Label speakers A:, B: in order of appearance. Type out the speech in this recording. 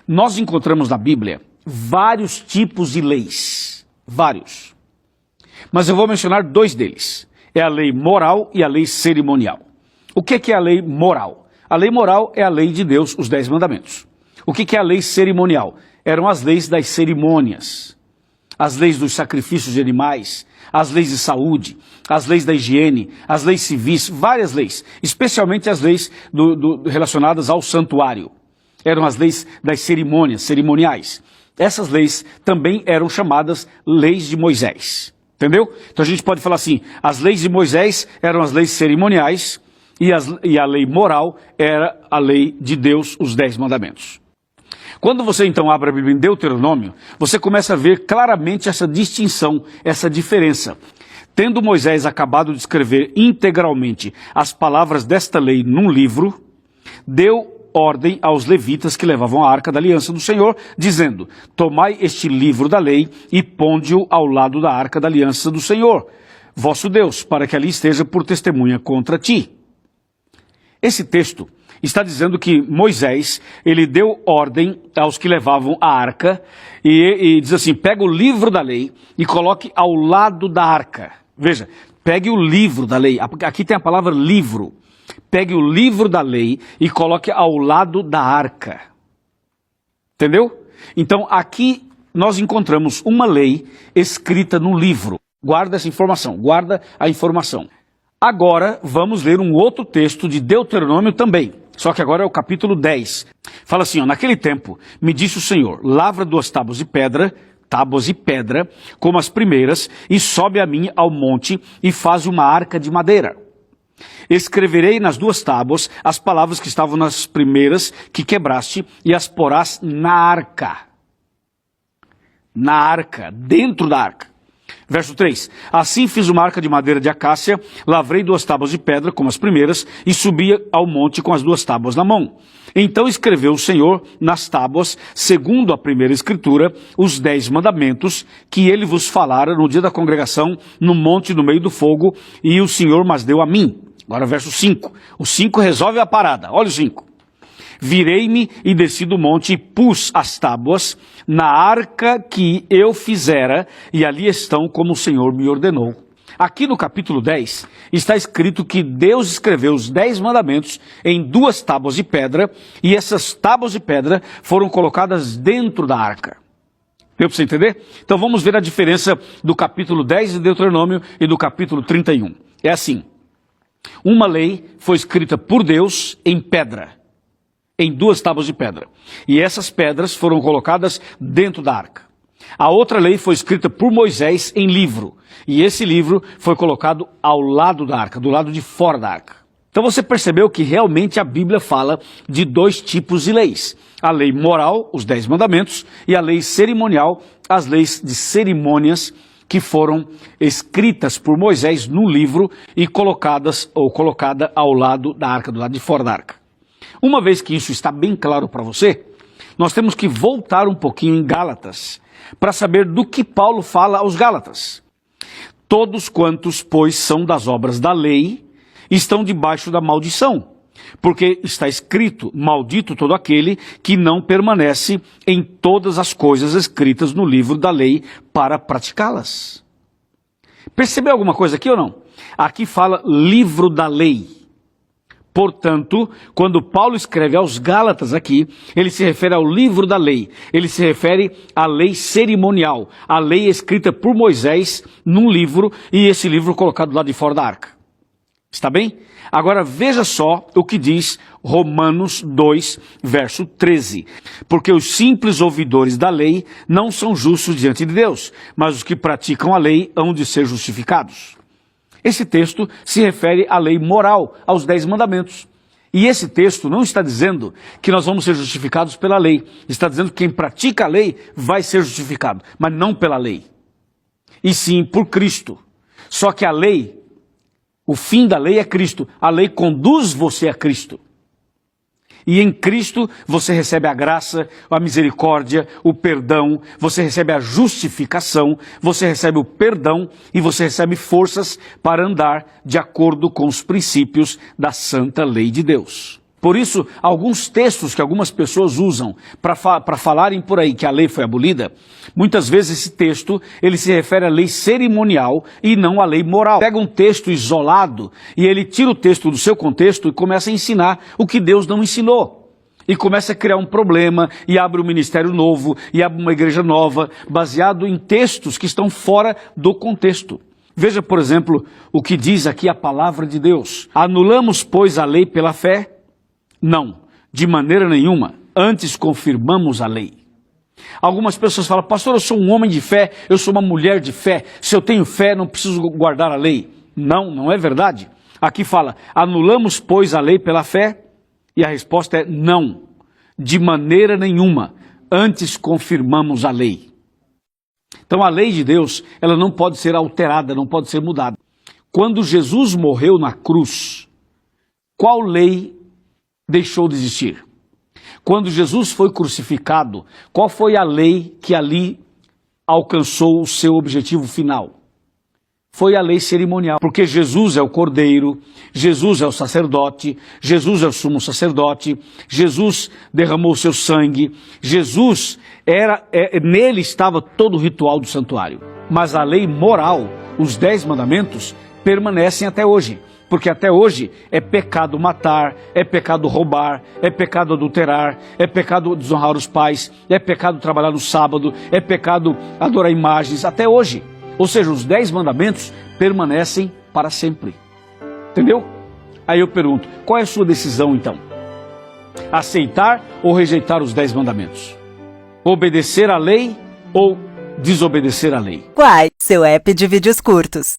A: Nós encontramos na Bíblia vários tipos de leis, vários. Mas eu vou mencionar dois deles. É a lei moral e a lei cerimonial. O que é a lei moral? A lei moral é a lei de Deus, os 10 mandamentos. O que é a lei cerimonial? Eram as leis das cerimônias, as leis dos sacrifícios de animais, as leis de saúde, as leis da higiene, as leis civis, várias leis, especialmente as leis relacionadas ao santuário. Eram as leis das cerimônias, cerimoniais. Essas leis também eram chamadas leis de Moisés. Entendeu? Então a gente pode falar assim, as leis de Moisés eram as leis cerimoniais e a lei moral era a lei de Deus, os 10 mandamentos. Quando você então abre a Bíblia em Deuteronômio, você começa a ver claramente essa distinção, essa diferença. Tendo Moisés acabado de escrever integralmente as palavras desta lei num livro, deu ordem aos levitas que levavam a arca da aliança do Senhor, dizendo, tomai este livro da lei e ponde-o ao lado da arca da aliança do Senhor, vosso Deus, para que ali esteja por testemunha contra ti. Esse texto está dizendo que Moisés, ele deu ordem aos que levavam a arca e diz assim, pega o livro da lei e coloque ao lado da arca. Veja, pegue o livro da lei, aqui tem a palavra livro. Pegue o livro da lei e coloque ao lado da arca. Entendeu? Então aqui nós encontramos uma lei escrita no livro. Guarda essa informação, guarda a informação. Agora vamos ler um outro texto de Deuteronômio também. Só que agora é o capítulo 10. Fala assim, ó, naquele tempo me disse o Senhor, lavra 2 tábuas de pedra, como as primeiras, e sobe a mim ao monte e faz uma arca de madeira. Escreverei nas 2 tábuas as palavras que estavam nas primeiras que quebraste e as porás na arca. Na arca, dentro da arca. Verso 3. Assim fiz uma arca de madeira de acácia, lavrei 2 tábuas de pedra, como as primeiras, e subi ao monte com as 2 tábuas na mão. Então escreveu o Senhor nas tábuas, segundo a primeira escritura, os 10 mandamentos que ele vos falara no dia da congregação, no monte no meio do fogo, e o Senhor mas deu a mim. Agora verso 5. O 5 resolve a parada. Olha o 5. Virei-me e desci do monte e pus as tábuas na arca que eu fizera, e ali estão como o Senhor me ordenou. Aqui no capítulo 10 está escrito que Deus escreveu os 10 mandamentos em 2 tábuas de pedra, e essas tábuas de pedra foram colocadas dentro da arca. Deu para você entender? Então vamos ver a diferença do capítulo 10 de Deuteronômio e do capítulo 31. É assim. Uma lei foi escrita por Deus em pedra, em 2 tábuas de pedra. E essas pedras foram colocadas dentro da arca. A outra lei foi escrita por Moisés em livro. E esse livro foi colocado ao lado da arca, do lado de fora da arca. Então você percebeu que realmente a Bíblia fala de 2 tipos de leis. A lei moral, os 10 mandamentos, e a lei cerimonial, as leis de cerimônias, que foram escritas por Moisés no livro e colocada ao lado da arca, do lado de fora da arca. Uma vez que isso está bem claro para você, nós temos que voltar um pouquinho em Gálatas, para saber do que Paulo fala aos Gálatas. Todos quantos, pois, são das obras da lei, estão debaixo da maldição. Porque está escrito, maldito todo aquele que não permanece em todas as coisas escritas no livro da lei para praticá-las. Percebeu alguma coisa aqui ou não? Aqui fala livro da lei. Portanto, quando Paulo escreve aos Gálatas aqui, ele se refere ao livro da lei. Ele se refere à lei cerimonial, a lei escrita por Moisés num livro, e esse livro colocado lá de fora da arca. Está bem? Agora veja só o que diz Romanos 2, verso 13. Porque os simples ouvidores da lei não são justos diante de Deus, mas os que praticam a lei hão de ser justificados. Esse texto se refere à lei moral, aos 10 mandamentos. E esse texto não está dizendo que nós vamos ser justificados pela lei. Está dizendo que quem pratica a lei vai ser justificado, mas não pela lei. E sim por Cristo. Só que a lei, o fim da lei é Cristo. A lei conduz você a Cristo. E em Cristo você recebe a graça, a misericórdia, o perdão, você recebe a justificação, você recebe o perdão e você recebe forças para andar de acordo com os princípios da santa lei de Deus. Por isso, alguns textos que algumas pessoas usam para falarem por aí que a lei foi abolida, muitas vezes esse texto ele se refere à lei cerimonial e não à lei moral. Pega um texto isolado e ele tira o texto do seu contexto e começa a ensinar o que Deus não ensinou. E começa a criar um problema e abre um ministério novo e abre uma igreja nova, baseado em textos que estão fora do contexto. Veja, por exemplo, o que diz aqui a palavra de Deus. Anulamos, pois, a lei pela fé? Não, de maneira nenhuma. Antes confirmamos a lei. Algumas pessoas falam, pastor, eu sou um homem de fé, eu sou uma mulher de fé. Se eu tenho fé, não preciso guardar a lei. Não, não é verdade. Aqui fala, anulamos, pois, a lei pela fé? E a resposta é não, de maneira nenhuma. Antes confirmamos a lei. Então a lei de Deus, ela não pode ser alterada, não pode ser mudada. Quando Jesus morreu na cruz, qual lei deixou de existir? Quando Jesus foi crucificado, qual foi a lei que ali alcançou o seu objetivo final? Foi a lei cerimonial, porque Jesus é o Cordeiro, Jesus é o sacerdote, Jesus é o sumo sacerdote, Jesus derramou o seu sangue, Jesus nele estava todo o ritual do santuário. Mas a lei moral, os 10 mandamentos, permanecem até hoje. Porque até hoje é pecado matar, é pecado roubar, é pecado adulterar, é pecado desonrar os pais, é pecado trabalhar no sábado, é pecado adorar imagens, até hoje. Ou seja, os 10 mandamentos permanecem para sempre. Entendeu? Aí eu pergunto, qual é a sua decisão então? Aceitar ou rejeitar os 10 mandamentos? Obedecer à lei ou desobedecer à lei?
B: Quai, seu app de vídeos curtos.